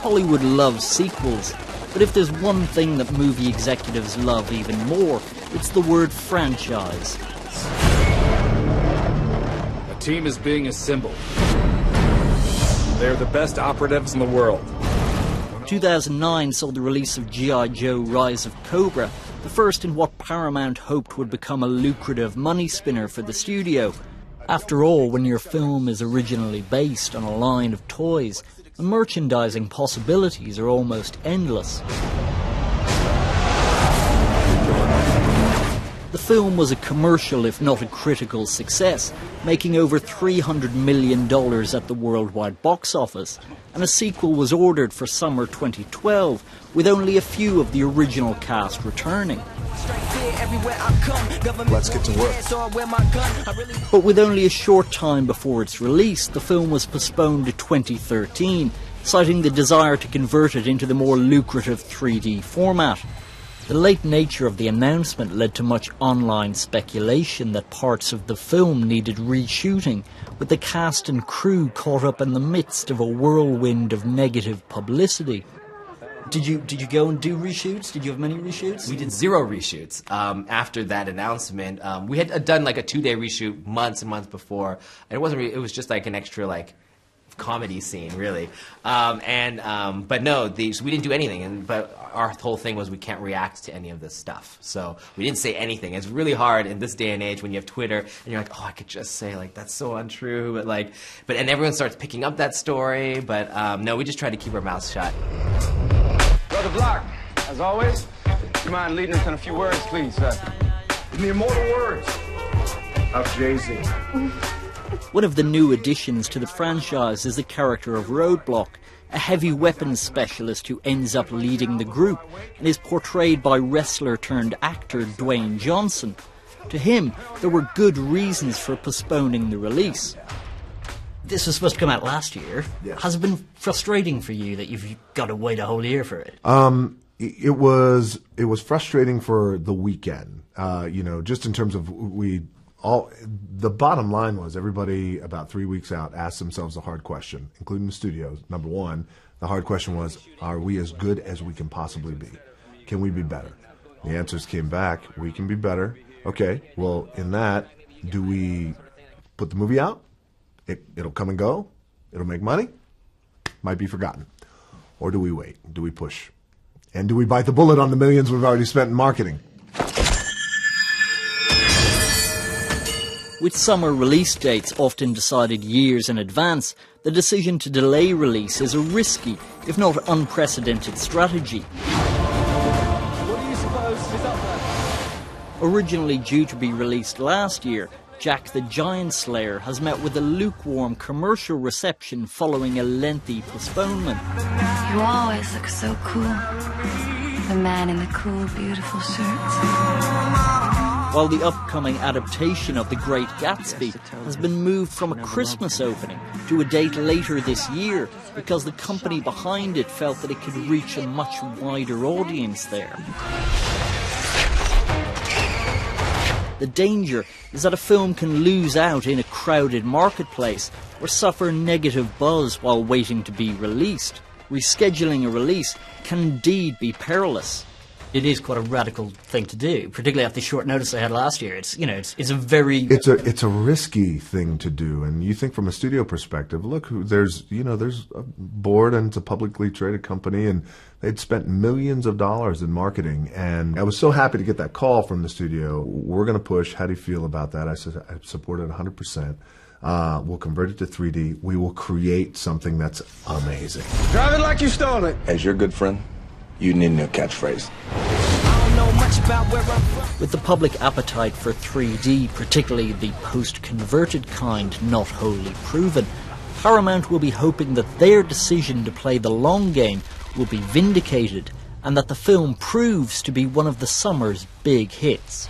Hollywood loves sequels, but if there's one thing that movie executives love even more, it's the word franchise. A team is being assembled. They're the best operatives in the world. 2009 saw the release of G.I. Joe Rise of Cobra, the first in what Paramount hoped would become a lucrative money spinner for the studio. After all, when your film is originally based on a line of toys, the merchandising possibilities are almost endless. The film was a commercial, if not a critical success, making over $300 million at the worldwide box office, and a sequel was ordered for summer 2012, with only a few of the original cast returning. Let's get to work. But with only a short time before its release, the film was postponed to 2013, citing the desire to convert it into the more lucrative 3D format. The late nature of the announcement led to much online speculation that parts of the film needed reshooting, with the cast and crew caught up in the midst of a whirlwind of negative publicity. Did you go and do reshoots? Did you have many reshoots? We did 0 reshoots after that announcement. We had done like a 2-day reshoot months and months before, and it was just like an extra comedy scene, really. But no, so we didn't do anything. But our whole thing was we can't react to any of this stuff. So we didn't say anything. It's really hard in this day and age when you have Twitter and you're like, oh, I could just say that's so untrue. And everyone starts picking up that story. But no, we just tried to keep our mouths shut. Brother Block, as always, do you mind leading us in a few words, please, sir? In the immortal words of Jay-Z. One of the new additions to the franchise is the character of Roadblock, a heavy weapons specialist who ends up leading the group and is portrayed by wrestler-turned-actor Dwayne Johnson. To him, there were good reasons for postponing the release. This was supposed to come out last year. Yes. Has it been frustrating for you that you've got to wait a whole year for it? It was frustrating for the weekend. Just in terms of the bottom line was everybody about 3 weeks out asked themselves a hard question, including the studios. Number one, the hard question was, are we as good as we can possibly be? Can we be better? The answers came back, we can be better. Okay, well, in that, do we put the movie out? It'll come and go. It'll make money. Might be forgotten. Or do we wait? Do we push? And do we bite the bullet on the millions we've already spent in marketing? With summer release dates often decided years in advance, the decision to delay release is a risky, if not unprecedented, strategy. What do you suppose is up there? Originally due to be released last year, Jack the Giant Slayer has met with a lukewarm commercial reception following a lengthy postponement. You always look so cool. The man in the cool, beautiful shirt. While the upcoming adaptation of The Great Gatsby has been moved from a Christmas opening to a date later this year because the company behind it felt that it could reach a much wider audience there. The danger is that a film can lose out in a crowded marketplace or suffer negative buzz while waiting to be released. Rescheduling a release can indeed be perilous. It is quite a radical thing to do, particularly after the short notice I had last year. It's a risky thing to do, and you think from a studio perspective, look, there's a board and it's a publicly traded company, and they'd spent millions of dollars in marketing, and I was so happy to get that call from the studio. We're going to push. How do you feel about that? I said I support it 100%. We'll convert it to 3D. We will create something that's amazing. Drive it like you stole it. As your good friend, you need a new catchphrase. With the public appetite for 3D, particularly the post-converted kind, not wholly proven, Paramount will be hoping that their decision to play the long game will be vindicated and that the film proves to be one of the summer's big hits.